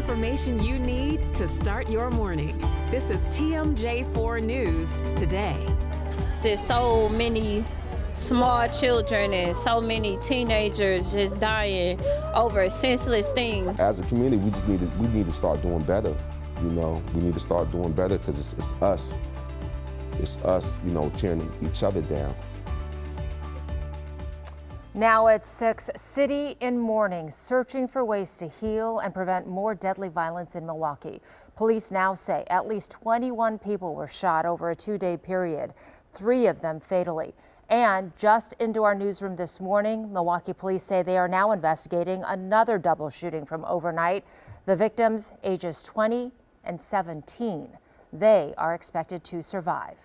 information you need to start your morning. This is TMJ4 News Today. There's so many small children and so many teenagers just dying over senseless things. As a community, we need to start doing better. You know, we need to start doing better because it's us. It's us, you know, tearing each other down. Now at 6, city in mourning, searching for ways to heal and prevent more deadly violence in Milwaukee. Police now say at least 21 people were shot over a 2-day period, 3 of them fatally. And just into our newsroom this morning, Milwaukee police say they are now investigating another double shooting from overnight. The victims, ages 20 and 17. They are expected to survive.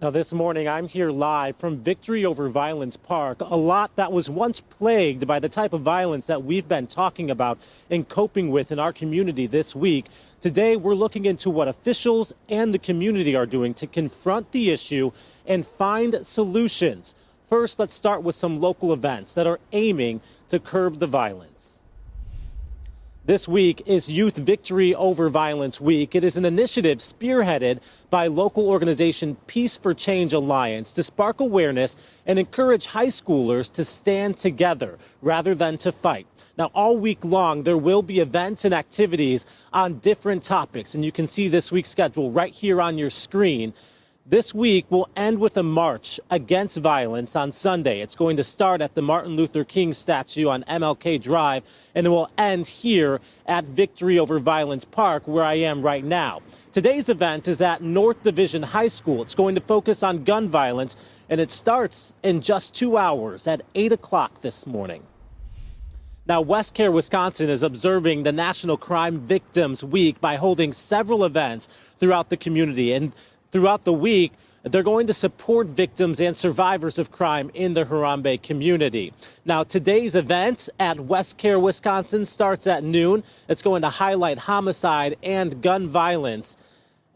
Now this morning, I'm here live from Victory Over Violence Park, a lot that was once plagued by the type of violence that we've been talking about and coping with in our community this week. Today, we're looking into what officials and the community are doing to confront the issue and find solutions. First, let's start with some local events that are aiming to curb the violence. This week is Youth Victory Over Violence Week. It is an initiative spearheaded by local organization Peace for Change Alliance to spark awareness and encourage high schoolers to stand together rather than to fight. Now, all week long, there will be events and activities on different topics, and you can see this week's schedule right here on your screen. This week will end with a march against violence on Sunday. It's going to start at the Martin Luther King statue on MLK Drive, and it will end here at Victory Over Violence Park, where I am right now. Today's event is at North Division High School. It's going to focus on gun violence, and it starts in just 2 hours at 8 o'clock this morning. Now, West Care, Wisconsin is observing the National Crime Victims Week by holding several events throughout the community. And throughout the week, they're going to support victims and survivors of crime in the Harambe community. Now, today's event at West Care, Wisconsin starts at noon. It's going to highlight homicide and gun violence.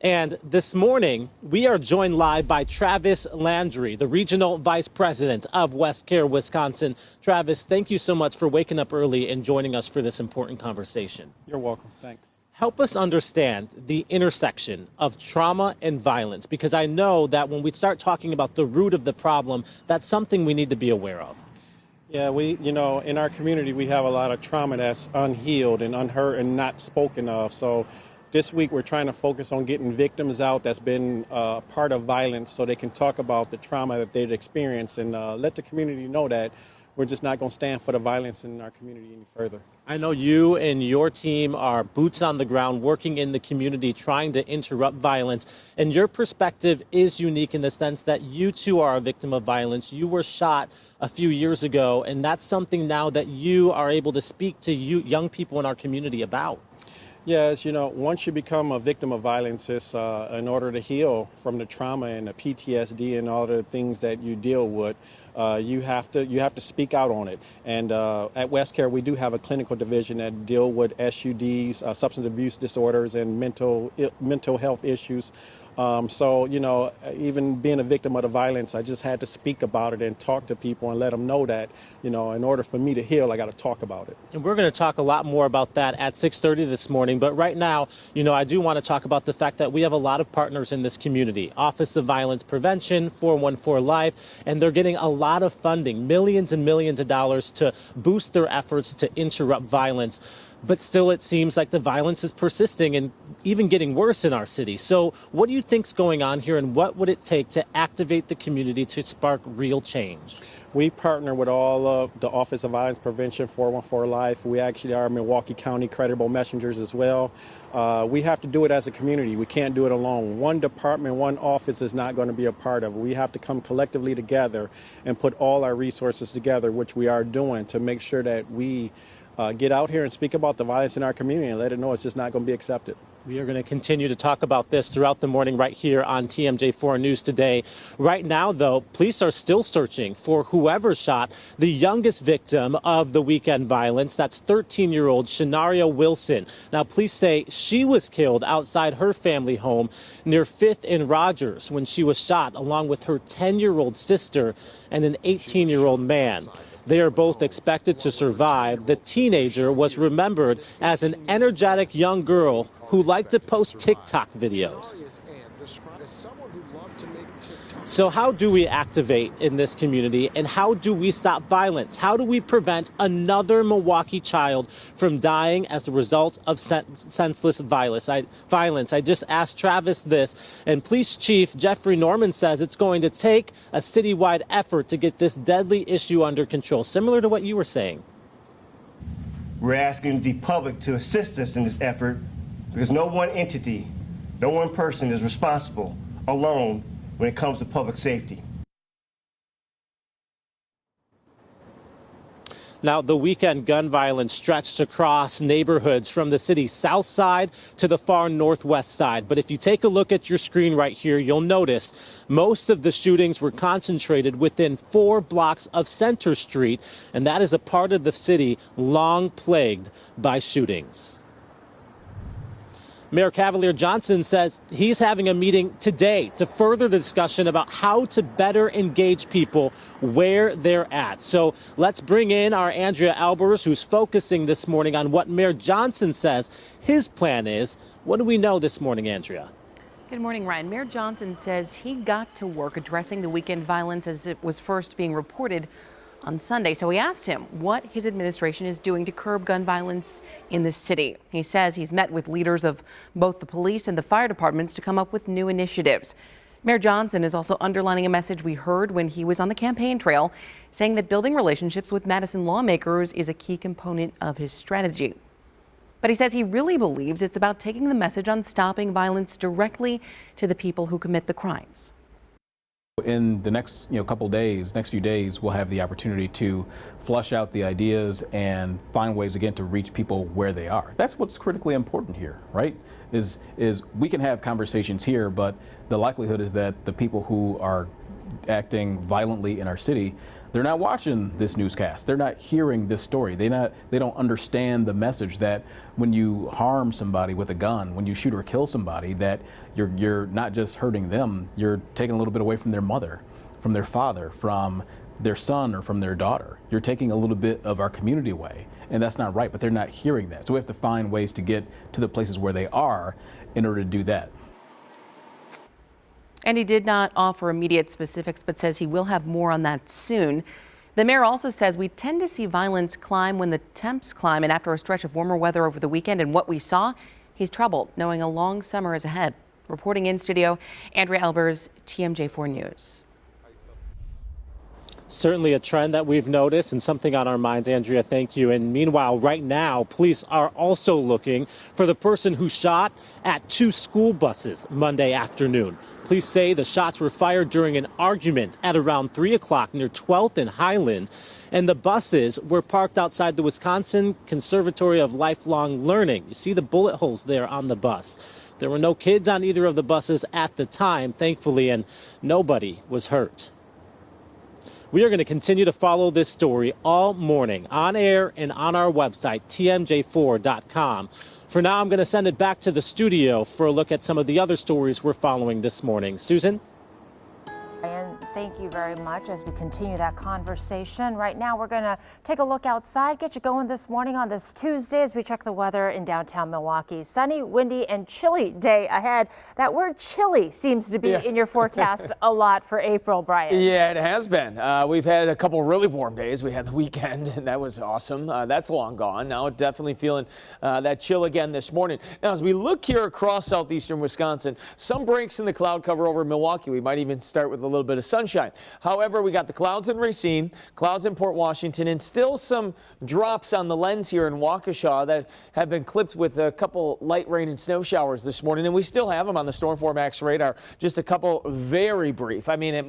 And this morning, we are joined live by Travis Landry, the Regional Vice President of West Care, Wisconsin. Travis, thank you so much for waking up early and joining us for this important conversation. You're welcome. Thanks. Help us understand the intersection of trauma and violence, because I know that when we start talking about the root of the problem, that's something we need to be aware of. Yeah, in our community, we have a lot of trauma that's unhealed and unheard and not spoken of. So this week, we're trying to focus on getting victims out that's been part of violence so they can talk about the trauma that they've experienced and let the community know that we're just not going to stand for the violence in our community any further. I know you and your team are boots on the ground, working in the community, trying to interrupt violence. And your perspective is unique in the sense that you too are a victim of violence. You were shot a few years ago, and that's something now that you are able to speak to young people in our community about. Yes, once you become a victim of violence, it's in order to heal from the trauma and the PTSD and all the things that you deal with, you have to speak out on it. And at West Care, we do have a clinical division that deal with SUDs, substance abuse disorders, and mental health issues. So, even being a victim of the violence, I just had to speak about it and talk to people and let them know that, in order for me to heal, I got to talk about it. And we're going to talk a lot more about that at 6:30 this morning. But right now, I do want to talk about the fact that we have a lot of partners in this community. Office of Violence Prevention, 414 Life, and they're getting a lot of funding, millions and millions of dollars to boost their efforts to interrupt violence. But still, it seems like the violence is persisting and even getting worse in our city. So what do you think's going on here, and what would it take to activate the community to spark real change? We partner with all of the Office of Violence Prevention, 414 Life. We actually are Milwaukee County Credible Messengers as well. We have to do it as a community. We can't do it alone. One department, one office is not going to be a part of it. We have to come collectively together and put all our resources together, which we are doing, to make sure that we get out here and speak about the violence in our community and let it know it's just not going to be accepted. We are going to continue to talk about this throughout the morning right here on TMJ4 News Today. Right now, though, police are still searching for whoever shot the youngest victim of the weekend violence. That's 13-year-old Shanaria Wilson. Now, police say she was killed outside her family home near 5th and Rogers when she was shot, along with her 10-year-old sister and an 18-year-old man. They are both expected to survive. The teenager was remembered as an energetic young girl who liked to post TikTok videos. So how do we activate in this community, and how do we stop violence? How do we prevent another Milwaukee child from dying as a result of senseless violence? I just asked Travis this, and Police Chief Jeffrey Norman says it's going to take a citywide effort to get this deadly issue under control, similar to what you were saying. We're asking the public to assist us in this effort because no one entity, no one person is responsible alone when it comes to public safety. Now, the weekend gun violence stretched across neighborhoods from the city's south side to the far northwest side. But if you take a look at your screen right here, you'll notice most of the shootings were concentrated within 4 blocks of Center Street, and that is a part of the city long plagued by shootings. Mayor Cavalier Johnson says he's having a meeting today to further the discussion about how to better engage people where they're at. So let's bring in our Andrea Albers, who's focusing this morning on what Mayor Johnson says his plan is. What do we know this morning, Andrea? Good morning, Ryan. Mayor Johnson says he got to work addressing the weekend violence as it was first being reported on Sunday. So we asked him what his administration is doing to curb gun violence in the city. He says he's met with leaders of both the police and the fire departments to come up with new initiatives. Mayor Johnson is also underlining a message we heard when he was on the campaign trail, saying that building relationships with Madison lawmakers is a key component of his strategy. But he says he really believes it's about taking the message on stopping violence directly to the people who commit the crimes. In the next next few days, we'll have the opportunity to flush out the ideas and find ways again to reach people where they are. That's what's critically important here, right? Is we can have conversations here, but the likelihood is that the people who are acting violently in our city, they're not watching this newscast. They're not hearing this story. They don't understand the message that when you harm somebody with a gun, when you shoot or kill somebody, that you're not just hurting them, you're taking a little bit away from their mother, from their father, from their son, or from their daughter. You're taking a little bit of our community away, and that's not right, but they're not hearing that. So we have to find ways to get to the places where they are in order to do that. And he did not offer immediate specifics, but says he will have more on that soon. The mayor also says we tend to see violence climb when the temps climb, and after a stretch of warmer weather over the weekend and what we saw, he's troubled knowing a long summer is ahead. Reporting in studio, Andrea Albers, TMJ4 News. Certainly a trend that we've noticed and something on our minds, Andrea, thank you. And meanwhile, right now, police are also looking for the person who shot at 2 school buses Monday afternoon. Police say the shots were fired during an argument at around 3 o'clock near 12th and Highland, and the buses were parked outside the Wisconsin Conservatory of Lifelong Learning. You see the bullet holes there on the bus. There were no kids on either of the buses at the time, thankfully, and nobody was hurt. We are going to continue to follow this story all morning on air and on our website, tmj4.com. For now, I'm going to send it back to the studio for a look at some of the other stories we're following this morning. Susan? And thank you very much as we continue that conversation. Right now, we're going to take a look outside, get you going this morning on this Tuesday as we check the weather in downtown Milwaukee. Sunny, windy, and chilly day ahead. That word chilly seems to be in your forecast a lot for April, Brian. Yeah, it has been. We've had a couple really warm days. We had the weekend, and that was awesome. That's long gone. Now definitely feeling that chill again this morning. Now, as we look here across southeastern Wisconsin, some breaks in the cloud cover over Milwaukee. We might even start with a little bit of sunshine. However, we got the clouds in Racine, clouds in Port Washington, and still some drops on the lens here in Waukesha that have been clipped with a couple light rain and snow showers this morning, and we still have them on the Storm 4 Max radar. Just a couple very brief. I mean, you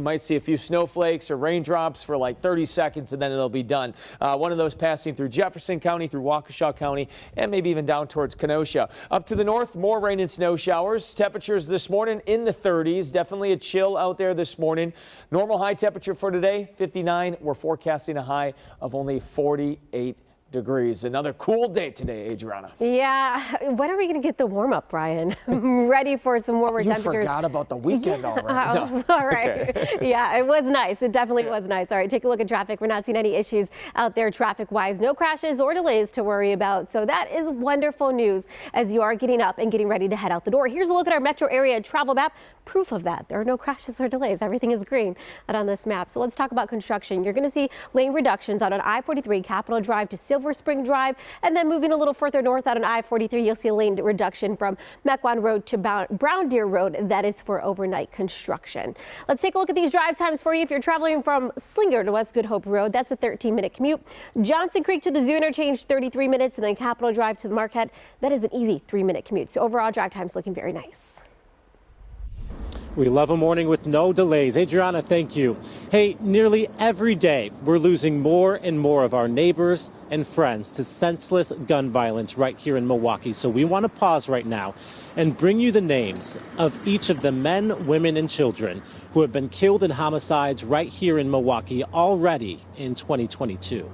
might see a few snowflakes or raindrops for like 30 seconds, and then it'll be done. One of those passing through Jefferson County, through Waukesha County, and maybe even down towards Kenosha. Up to the north, more rain and snow showers. Temperatures this morning in the 30s. Definitely a chill out there this morning. Normal high temperature for today, 59. We're forecasting a high of only 48 degrees. Another cool day today, Adriana. Yeah. When are we going to get the warm up, Brian? I'm ready for some warmer temperatures. You forgot about the weekend already. No. All right. Okay. Yeah, it was nice. It definitely was nice. All right, take a look at traffic. We're not seeing any issues out there traffic-wise. No crashes or delays to worry about. So that is wonderful news as you are getting up and getting ready to head out the door. Here's a look at our metro area travel map. Proof of that. There are no crashes or delays. Everything is green out on this map. So let's talk about construction. You're going to see lane reductions out on I-43 Capitol Drive to Silver Spring Drive, and then moving a little further north out on I-43, you'll see a lane reduction from Mequon Road to Brown Deer Road. That is for overnight construction. Let's take a look at these drive times for you. If you're traveling from Slinger to West Good Hope Road, that's a 13-minute commute. Johnson Creek to the Zoo Interchange, 33 minutes, and then Capitol Drive to the Marquette, that is an easy 3-minute commute. So overall drive times looking very nice. We love a morning with no delays. Adriana, thank you. Hey, nearly every day we're losing more and more of our neighbors and friends to senseless gun violence right here in Milwaukee. So we want to pause right now and bring you the names of each of the men, women, and children who have been killed in homicides right here in Milwaukee already in 2022.